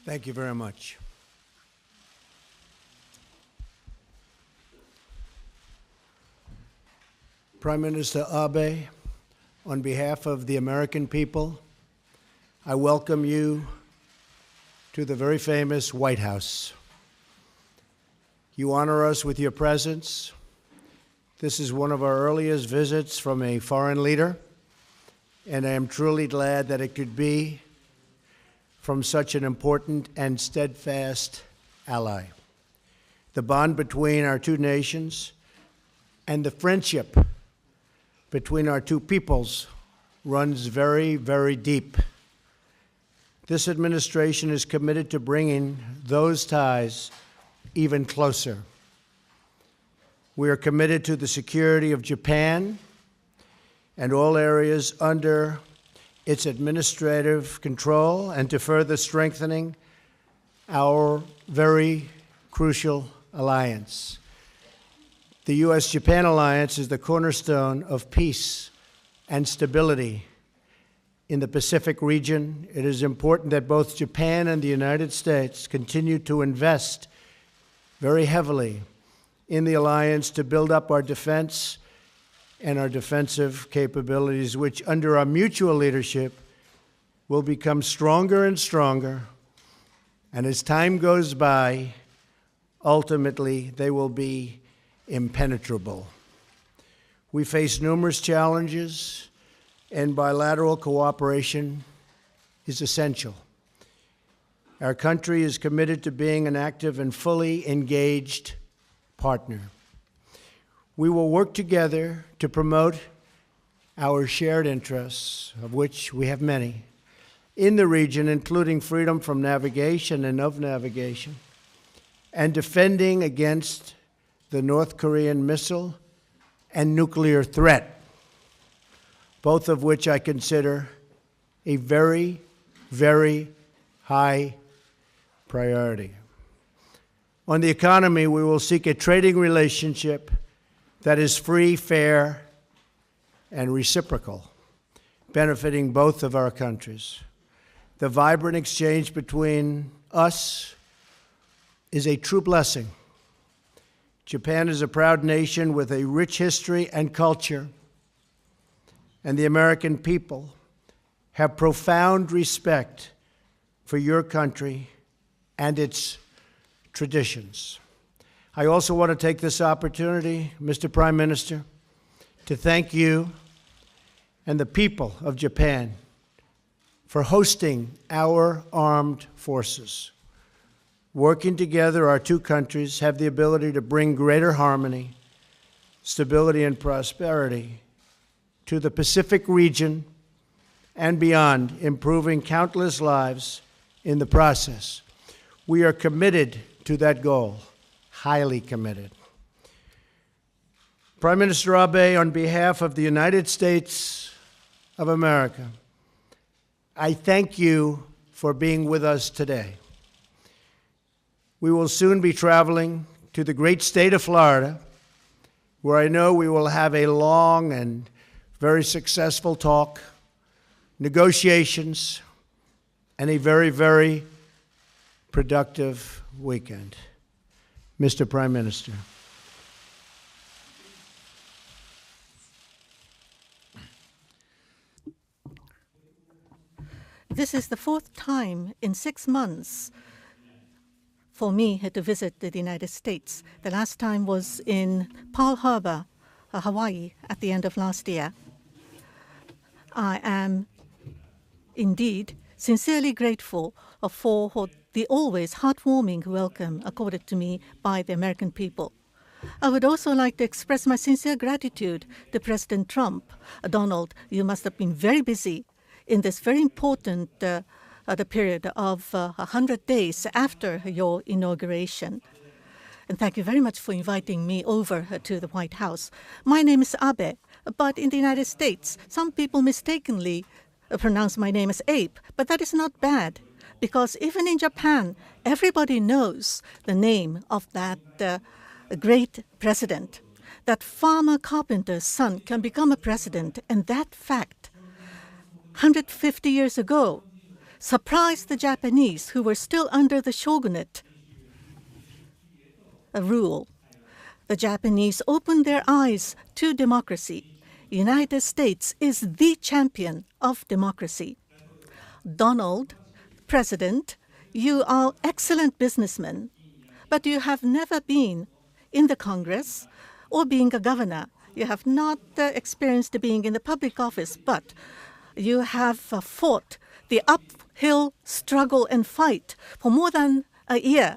Thank you very much. Prime Minister Abe, on behalf of the American people, I welcome you to the very famous White House. You honor us with your presence. This is one of our earliest visits from a foreign leader, and I am truly glad that it could be from such an important and steadfast ally. The bond between our two nations and the friendship between our two peoples runs very, very deep. This administration is committed to bringing those ties even closer. We are committed to the security of Japan and all areas under its administrative control, and to further strengthening our very crucial alliance. The U.S.-Japan alliance is the cornerstone of peace and stability in the Pacific region. It is important that both Japan and the United States continue to invest very heavily in the alliance to build up our defense and our defensive capabilities, which under our mutual leadership will become stronger and stronger. And as time goes by, ultimately they will be impenetrable. We face numerous challenges, and bilateral cooperation is essential. Our country is committed to being an active and fully engaged partner. We will work together to promote our shared interests, of which we have many, in the region, including freedom from navigation and of navigation, and defending against the North Korean missile and nuclear threat, both of which I consider a very, very high priority. On the economy, we will seek a trading relationship that is free, fair, and reciprocal, benefiting both of our countries. The vibrant exchange between us is a true blessing. Japan is a proud nation with a rich history and culture, and the American people have profound respect for your country and its traditions. I also want to take this opportunity, Mr. Prime Minister, to thank you and the people of Japan for hosting our armed forces. Working together, our two countries have the ability to bring greater harmony, stability, and prosperity to the Pacific region and beyond, improving countless lives in the process. We are committed to that goal. Highly committed. Prime Minister Abe, on behalf of the United States of America, I thank you for being with us today. We will soon be traveling to the great state of Florida, where I know we will have a long and very successful talk, negotiations, and a very, very productive weekend. Mr. Prime Minister. This is the fourth time in 6 months for me to visit the United States. The last time was in Pearl Harbor, Hawaii, at the end of last year. I am indeed sincerely grateful for the always heartwarming welcome accorded to me by the American people. I would also like to express my sincere gratitude to President Trump. Donald, you must have been very busy in this very important the period of 100 days after your inauguration. And thank you very much for inviting me over to the White House. My name is Abe, but in the United States, some people mistakenly pronounce my name as Abe, but that is not bad, because even in Japan, everybody knows the name of that great president. That farmer carpenter's son can become a president, and that fact, 150 years ago, surprised the Japanese who were still under the shogunate rule. The Japanese opened their eyes to democracy. United States is the champion of democracy. Donald, President, you are excellent businessman, but you have never been in the Congress or being a governor. You have not experienced being in the public office, but you have fought the uphill struggle and fight for more than a year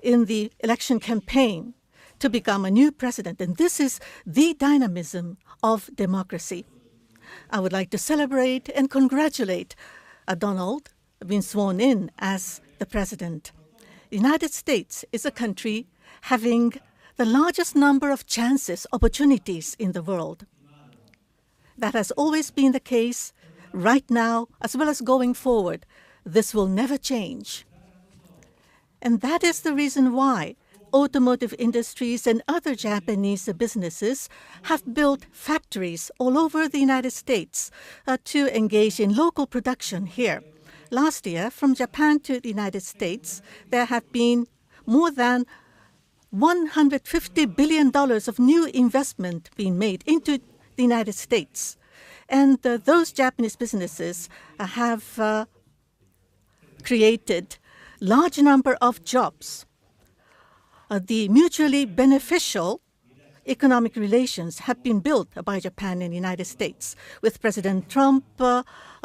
in the election campaign to become a new president. And this is the dynamism of democracy. I would like to celebrate and congratulate Donald being sworn in as the president. The United States is a country having the largest number of chances, opportunities in the world. That has always been the case right now as well as going forward. This will never change. And that is the reason why automotive industries and other Japanese businesses have built factories all over the United States to engage in local production here. Last year, from Japan to the United States, there have been more than $150 billion of new investment being made into the United States. And those Japanese businesses have created large number of jobs. The mutually beneficial economic relations have been built by Japan and the United States. With President Trump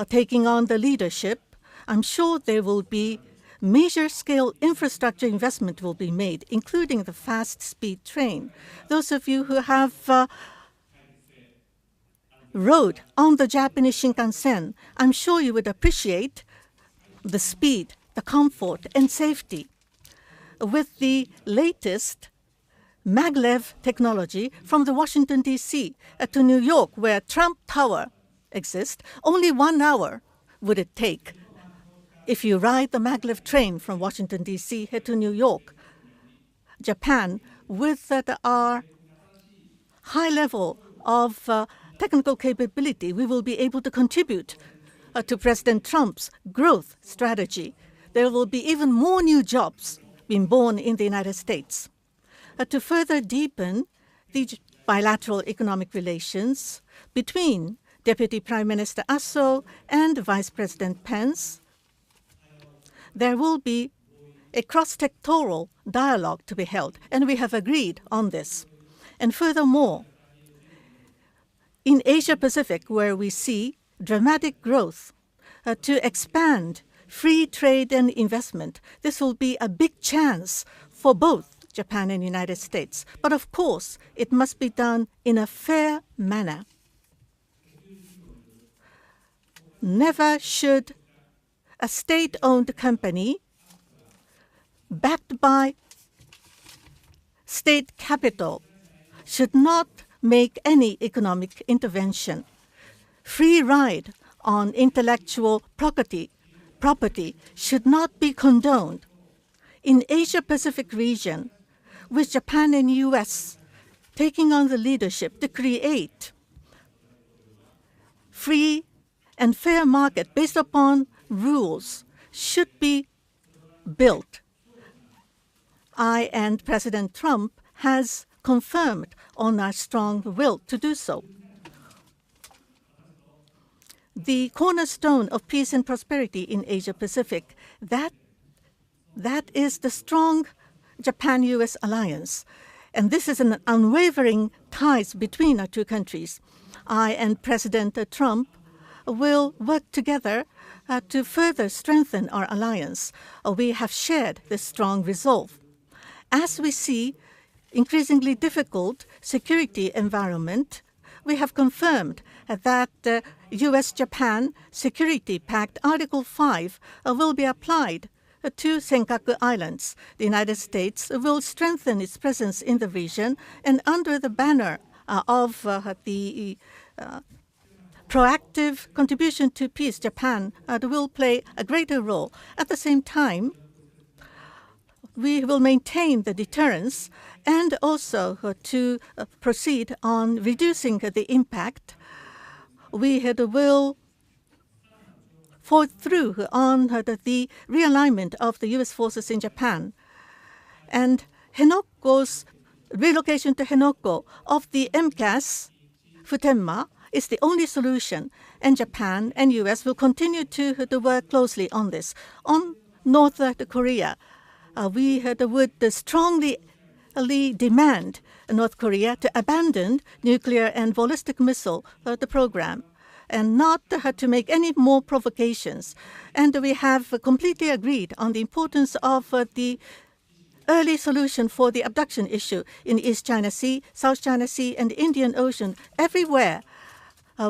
taking on the leadership, I'm sure there will be major scale infrastructure investment will be made, including the fast-speed train. Those of you who have rode on the Japanese Shinkansen, I'm sure you would appreciate the speed, the comfort, and safety. With the latest maglev technology from the Washington, D.C. To New York, where Trump Tower exists, only 1 hour would it take if you ride the maglev train from Washington, D.C. here to New York. Japan, with our high level of technical capability, we will be able to contribute to President Trump's growth strategy. There will be even more new jobs being born in the United States. To further deepen the bilateral economic relations between Deputy Prime Minister Aso and Vice President Pence, there will be a cross-sectoral dialogue to be held, and we have agreed on this. And furthermore, in Asia-Pacific, where we see dramatic growth, to expand free trade and investment, this will be a big chance for both Japan and the United States. But of course, it must be done in a fair manner. Never should a state-owned company backed by state capital should not make any economic intervention. Free ride on intellectual property should not be condoned. In Asia-Pacific region, with Japan and U.S. taking on the leadership to create free and fair market based upon rules should be built. I and President Trump has confirmed on our strong will to do so. The cornerstone of peace and prosperity in Asia-Pacific, that is the strong Japan-U.S. alliance. And this is an unwavering ties between our two countries. I and President Trump will work together to further strengthen our alliance. We have shared this strong resolve. As we see increasingly difficult security environment, we have confirmed that U.S.-Japan Security Pact Article 5 will be applied to Senkaku Islands. The United States will strengthen its presence in the region, and under the banner of the proactive contribution to peace, Japan will play a greater role. At the same time, we will maintain the deterrence and also to proceed on reducing the impact. We will followed through on the realignment of the U.S. forces in Japan. And Henoko's relocation to Henoko of the MCAS Futenma is the only solution, and Japan and U.S. will continue to work closely on this. On North Korea, we would strongly demand North Korea to abandon nuclear and ballistic missile the program and not to make any more provocations. And we have completely agreed on the importance of the early solution for the abduction issue in East China Sea, South China Sea, and Indian Ocean. Everywhere,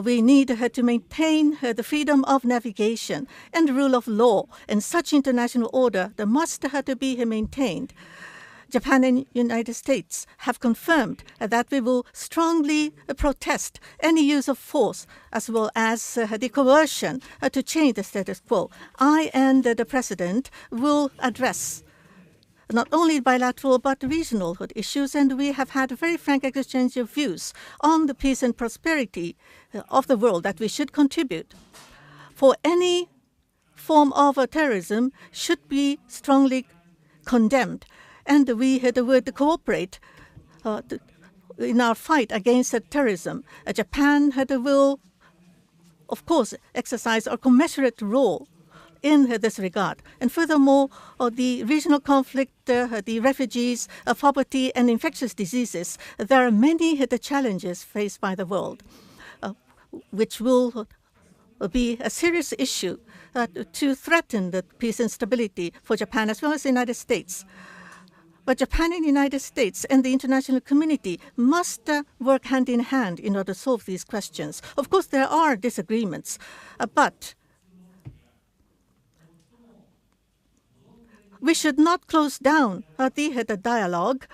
we need to maintain the freedom of navigation and rule of law, and such international order that must have to be maintained. Japan and United States have confirmed that we will strongly protest any use of force as well as the coercion to change the status quo. I and the President will address not only bilateral but regional issues, and we have had a very frank exchange of views on the peace and prosperity of the world that we should contribute. For any form of terrorism should be strongly condemned, and we would cooperate in our fight against terrorism. Japan will, of course, exercise a commensurate role in this regard. And furthermore, the regional conflict, the refugees, poverty, and infectious diseases, there are many challenges faced by the world, which will be a serious issue to threaten the peace and stability for Japan as well as the United States. But Japan and the United States and the international community must work hand in hand in order to solve these questions. Of course, there are disagreements, but we should not close down the dialogue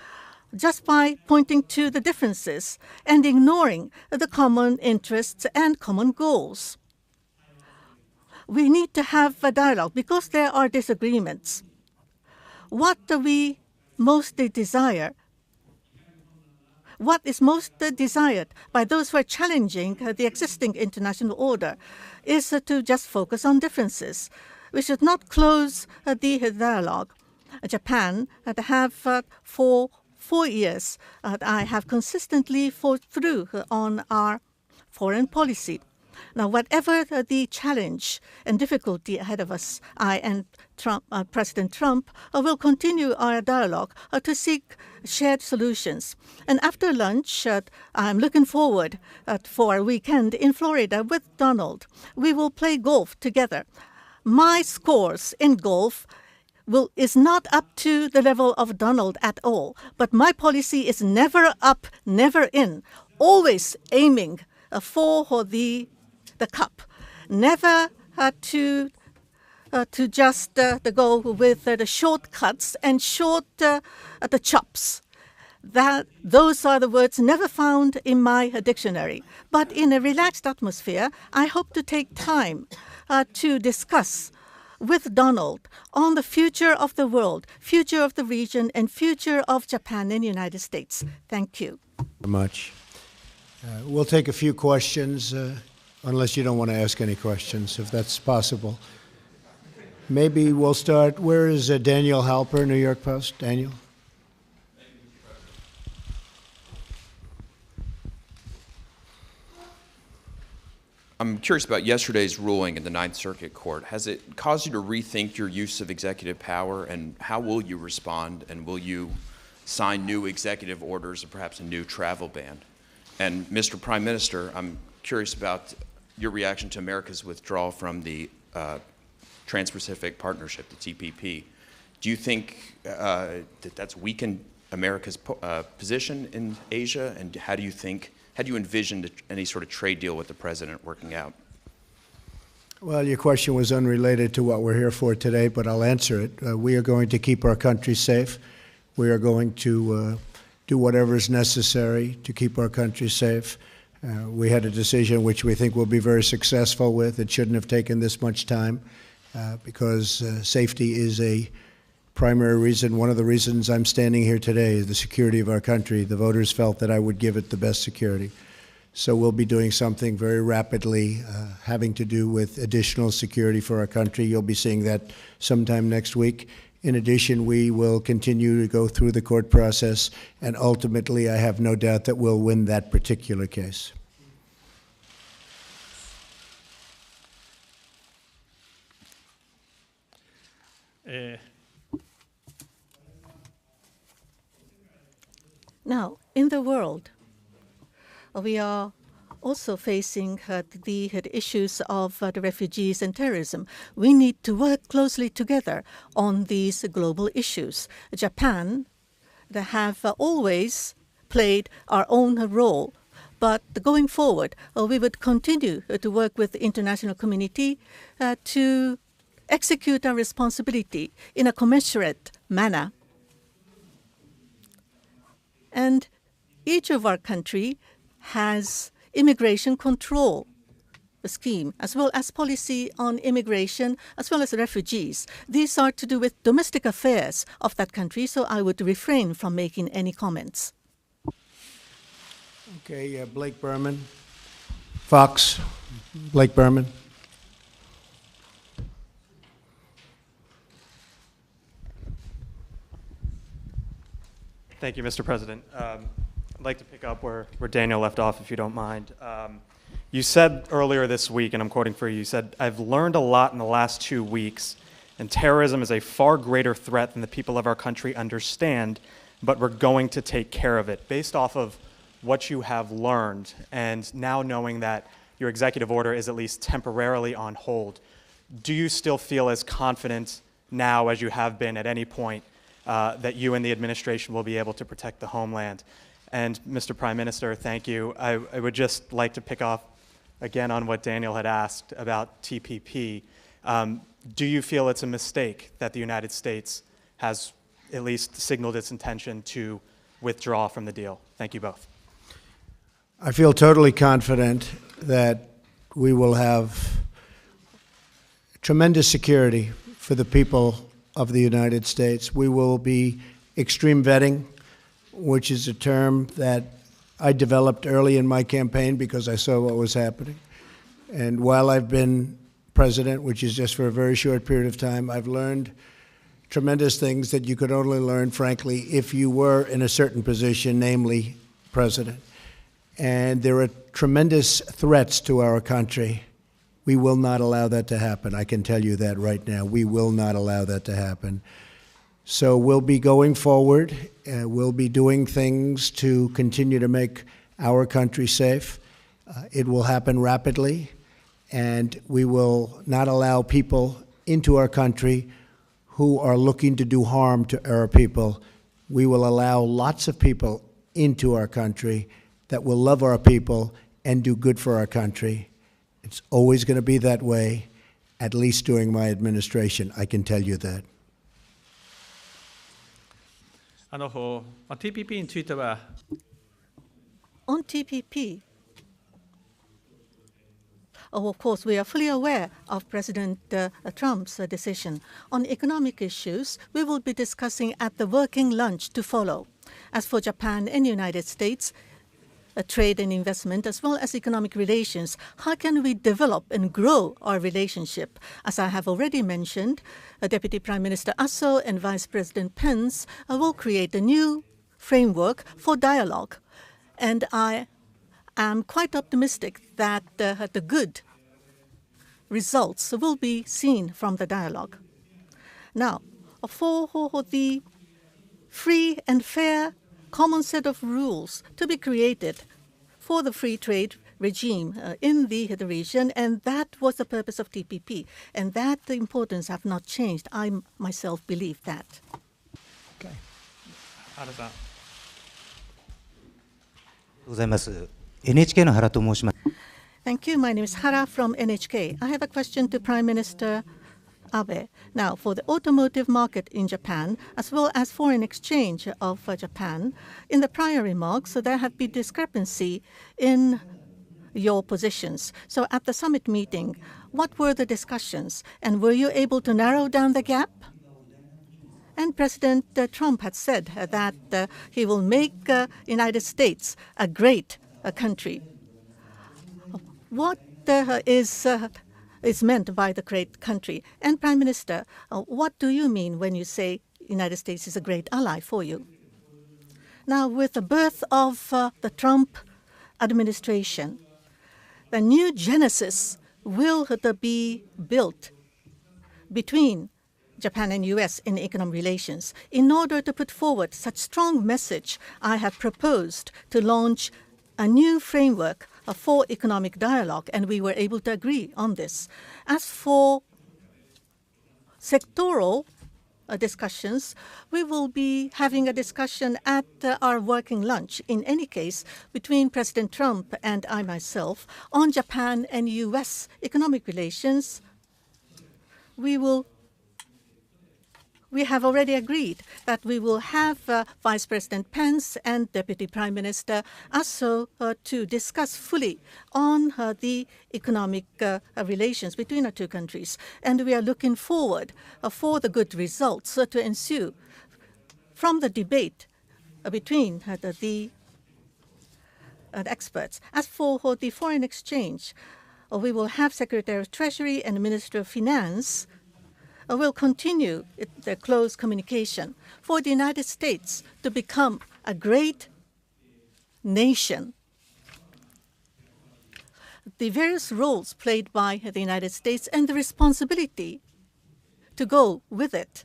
just by pointing to the differences and ignoring the common interests and common goals. We need to have a dialogue because there are disagreements. What we mostly desire, what is most desired by those who are challenging the existing international order is to just focus on differences. We should not close the dialogue. Japan have for 4 years, I have consistently fought through on our foreign policy. Now, whatever the challenge and difficulty ahead of us, I and President Trump will continue our dialogue to seek shared solutions. And after lunch, I'm looking forward for a weekend in Florida with Donald. We will play golf together. My scores in golf is not up to the level of Donald at all, but my policy is never up, never in, always aiming for the cup, never to just go with the shortcuts and the chops. Those are the words never found in my dictionary. But in a relaxed atmosphere, I hope to take time to discuss with Donald on the future of the world, future of the region, and future of Japan and the United States. Thank you. Very much. We'll take a few questions, unless you don't want to ask any questions, if that's possible. Maybe we'll start. Where is Daniel Halper, New York Post? Daniel? I'm curious about yesterday's ruling in the Ninth Circuit Court. Has it caused you to rethink your use of executive power, and how will you respond, and will you sign new executive orders or perhaps a new travel ban? And Mr. Prime Minister, I'm curious about your reaction to America's withdrawal from the Trans-Pacific Partnership, the TPP. Do you think that that's weakened America's position in Asia, and how do you envision any sort of trade deal with the president working out? Well, your question was unrelated to what we're here for today, but I'll answer it. We are going to keep our country safe. We are going to do whatever is necessary to keep our country safe. We had a decision which we think we'll be very successful with. It shouldn't have taken this much time because safety is a primary reason. One of the reasons I'm standing here today is the security of our country. The voters felt that I would give it the best security. So we'll be doing something very rapidly having to do with additional security for our country. You'll be seeing that sometime next week. In addition, we will continue to go through the court process, and ultimately I have no doubt that we'll win that particular case. Now, in the world, we are also facing the issues of the refugees and terrorism. We need to work closely together on these global issues. Japan have always played our own role, but going forward, we would continue to work with the international community to execute our responsibility in a commensurate manner. And each of our country has immigration control scheme, as well as policy on immigration, as well as refugees. These are to do with domestic affairs of that country, so I would refrain from making any comments. Okay, Blake Berman. Fox, Blake Berman. Thank you, Mr. President. I'd like to pick up where Daniel left off, if you don't mind. You said earlier this week, and I'm quoting for you, you said, "I've learned a lot in the last 2 weeks, and terrorism is a far greater threat than the people of our country understand, but we're going to take care of it." Based off of what you have learned, and now knowing that your executive order is at least temporarily on hold, do you still feel as confident now as you have been at any point that you and the administration will be able to protect the homeland? And Mr. Prime Minister, thank you. I would just like to pick off again on what Daniel had asked about TPP. Do you feel it's a mistake that the United States has at least signaled its intention to withdraw from the deal? Thank you both. I feel totally confident that we will have tremendous security for the people of the United States. We will be extreme vetting, which is a term that I developed early in my campaign because I saw what was happening. And while I've been president, which is just for a very short period of time, I've learned tremendous things that you could only learn, frankly, if you were in a certain position, namely president. And there are tremendous threats to our country. We will not allow that to happen. I can tell you that right now. We will not allow that to happen. So we'll be going forward. We'll be doing things to continue to make our country safe. It will happen rapidly, and we will not allow people into our country who are looking to do harm to our people. We will allow lots of people into our country that will love our people and do good for our country. It's always going to be that way, at least during my administration. I can tell you that. TPP については On TPP, of course, we are fully aware of President Trump's decision. On economic issues, we will be discussing at the working lunch to follow. As for Japan and the United States, trade and investment, as well as economic relations, how can we develop and grow our relationship? As I have already mentioned, Deputy Prime Minister Aso and Vice President Pence will create a new framework for dialogue. And I am quite optimistic that the good results will be seen from the dialogue. Now, for the free and fair common set of rules to be created for the free trade regime in the region, and that was the purpose of TPP, and that the importance have not changed. I myself believe that. Okay. 原さん。ございます。NHK の原と申します。Thank you. My name is Hara from NHK. I have a question to Prime Minister Abe. Now, for the automotive market in Japan, as well as foreign exchange of Japan, in the prior remarks, there have been discrepancy in your positions. So at the summit meeting, what were the discussions? And were you able to narrow down the gap? And President Trump had said that he will make United States a great country. what is meant by the great country? And Prime Minister, what do you mean when you say United States is a great ally for you? Now, with the birth of the Trump administration, the new genesis will be built between Japan and U.S. in economic relations. In order to put forward such strong message, I have proposed to launch a new framework for economic dialogue, and we were able to agree on this. As for sectoral discussions, we will be having a discussion at our working lunch, in any case, between President Trump and I myself on Japan and U.S. economic relations. We have already agreed that we will have Vice President Pence and Deputy Prime Minister Aso to discuss fully on the economic relations between our two countries. And we are looking forward for the good results to ensue from the debate between the experts. As for the foreign exchange, we will have Secretary of Treasury and Minister of Finance will continue their close communication for the United States to become a great nation. The various roles played by the United States and the responsibility to go with it.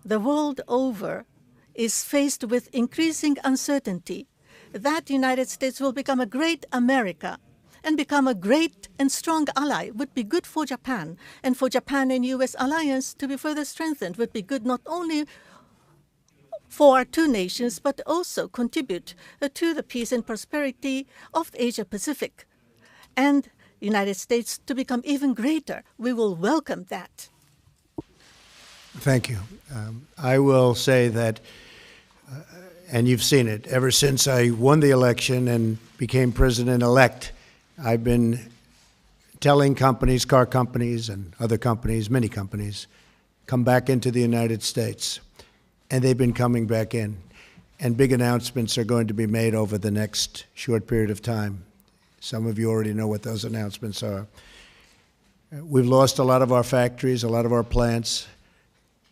The world over is faced with increasing uncertainty that the United States will become a great America and become a great and strong ally would be good for Japan. And for Japan and U.S. alliance to be further strengthened would be good not only for our two nations, but also contribute to the peace and prosperity of Asia-Pacific. And the United States to become even greater. We will welcome that. Thank you. I will say that, and you've seen it, ever since I won the election and became president-elect, I've been telling companies, car companies and other companies, many companies, come back into the United States. And they've been coming back in. And big announcements are going to be made over the next short period of time. Some of you already know what those announcements are. We've lost a lot of our factories, a lot of our plants,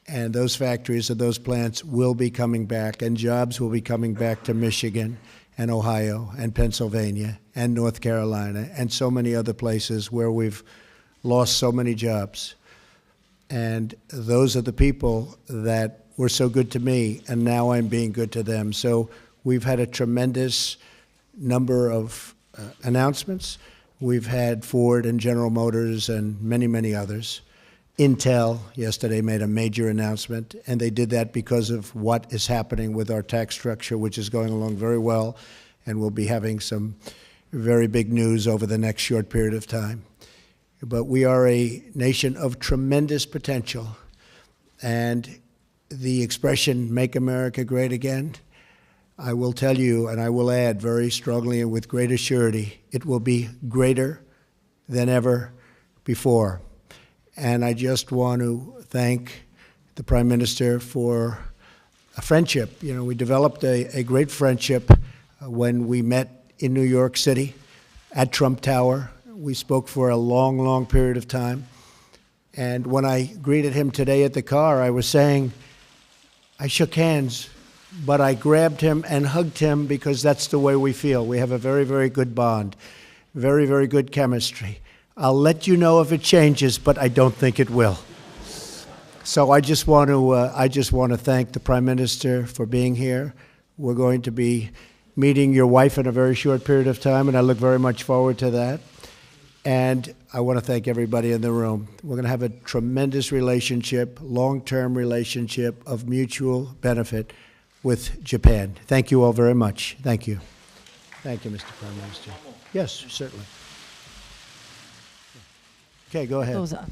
and those factories and those plants will be coming back, and jobs will be coming back to Michigan and Ohio and Pennsylvania and North Carolina and so many other places where we've lost so many jobs. And those are the people that were so good to me, and now I'm being good to them. So we've had a tremendous number of announcements. We've had Ford and General Motors and many, many others. Intel yesterday made a major announcement, and they did that because of what is happening with our tax structure, which is going along very well, and we'll be having some very big news over the next short period of time. But we are a nation of tremendous potential, and the expression, "Make America Great Again," I will tell you, and I will add very strongly and with great assurity, it will be greater than ever before. And I just want to thank the Prime Minister for a friendship. You know, we developed a great friendship when we met in New York City at Trump Tower. We spoke for a long, long period of time. And when I greeted him today at the car, I was saying, I shook hands, but I grabbed him and hugged him because that's the way we feel. We have a very, very good bond, very, very good chemistry. I'll let you know if it changes, but I don't think it will. So I just want to thank the Prime Minister for being here. We're going to be meeting your wife in a very short period of time, and I look very much forward to that. And I want to thank everybody in the room. We're going to have a tremendous relationship, long-term relationship of mutual benefit with Japan. Thank you all very much. Thank you. Thank you, Mr. Prime Minister. Yes, certainly. Okay, go ahead. どうぞ。あ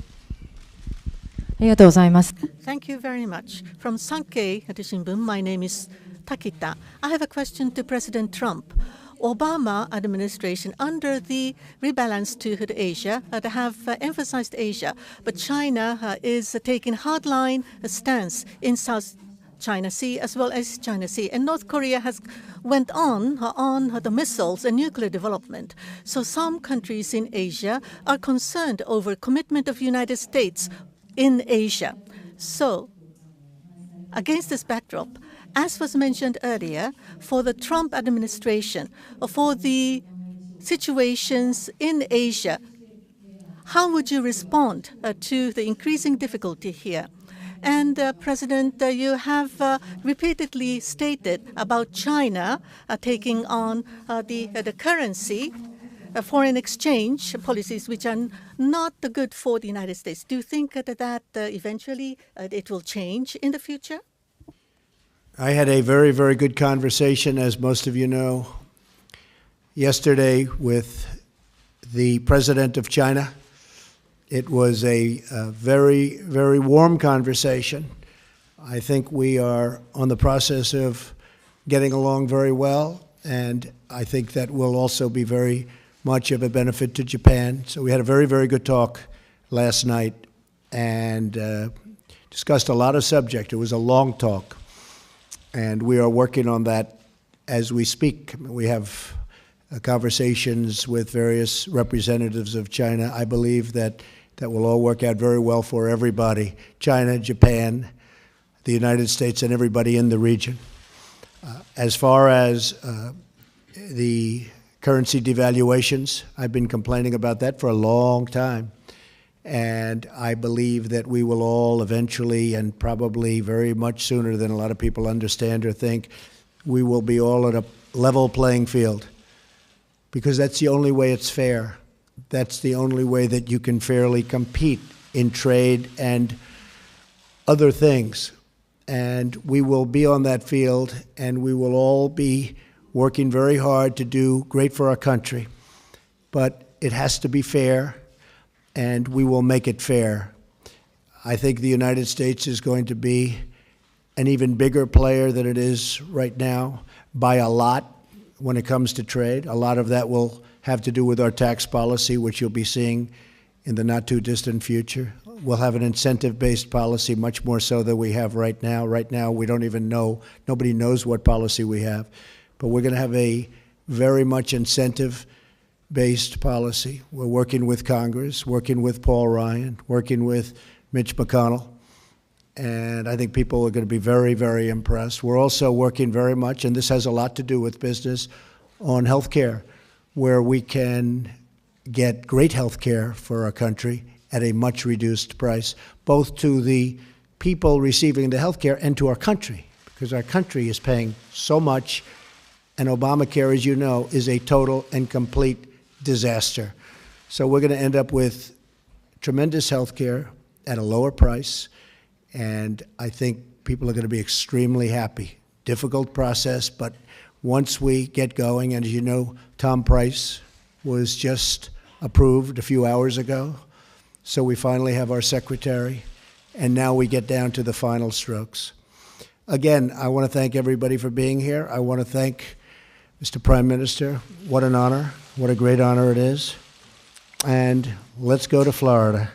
りがとうございます。 Thank you very much. From Sankei Shimbun, my name is Takita. I have a question to President Trump. Obama administration, under the rebalance to Asia, have emphasized Asia, but China is taking hardline stance in South China Sea as well as China Sea. And North Korea has went on the missiles and nuclear development. So some countries in Asia are concerned over commitment of United States in Asia. So against this backdrop, as was mentioned earlier, for the Trump administration, for the situations in Asia, how would you respond to the increasing difficulty here? And President, you have repeatedly stated about China taking on the currency, foreign exchange policies which are not good for the United States. Do you think that eventually it will change in the future? I had a very, very good conversation, as most of you know, yesterday with the president of China. It was a very, very warm conversation. I think we are on the process of getting along very well, and I think that will also be very much of a benefit to Japan. So we had a very, very good talk last night and discussed a lot of subject. It was a long talk, and we are working on that as we speak. We have conversations with various representatives of China. I believe that will all work out very well for everybody, China, Japan, the United States, and everybody in the region. As far as the currency devaluations, I've been complaining about that for a long time. And I believe that we will all eventually, and probably very much sooner than a lot of people understand or think, we will be all at a level playing field. Because that's the only way it's fair. That's the only way that you can fairly compete in trade and other things. And we will be on that field, and we will all be working very hard to do great for our country. But it has to be fair, and we will make it fair. I think the United States is going to be an even bigger player than it is right now by a lot when it comes to trade. A lot of that will have to do with our tax policy, which you'll be seeing in the not-too-distant future. We'll have an incentive-based policy, much more so than we have right now. Right now, we don't even know. Nobody knows what policy we have. But we're going to have a very much incentive-based policy. We're working with Congress, working with Paul Ryan, working with Mitch McConnell. And I think people are going to be very, very impressed. We're also working very much, and this has a lot to do with business, on health care, where we can get great health care for our country at a much reduced price, both to the people receiving the health care and to our country, because our country is paying so much, and Obamacare, as you know, is a total and complete disaster. So we're going to end up with tremendous health care at a lower price, and I think people are going to be extremely happy. Difficult process, but once we get going, and as you know, Tom Price was just approved a few hours ago, so we finally have our secretary, and now we get down to the final strokes. Again, I want to thank everybody for being here. I want to thank Mr. Prime Minister. What an honor. What a great honor it is. And let's go to Florida.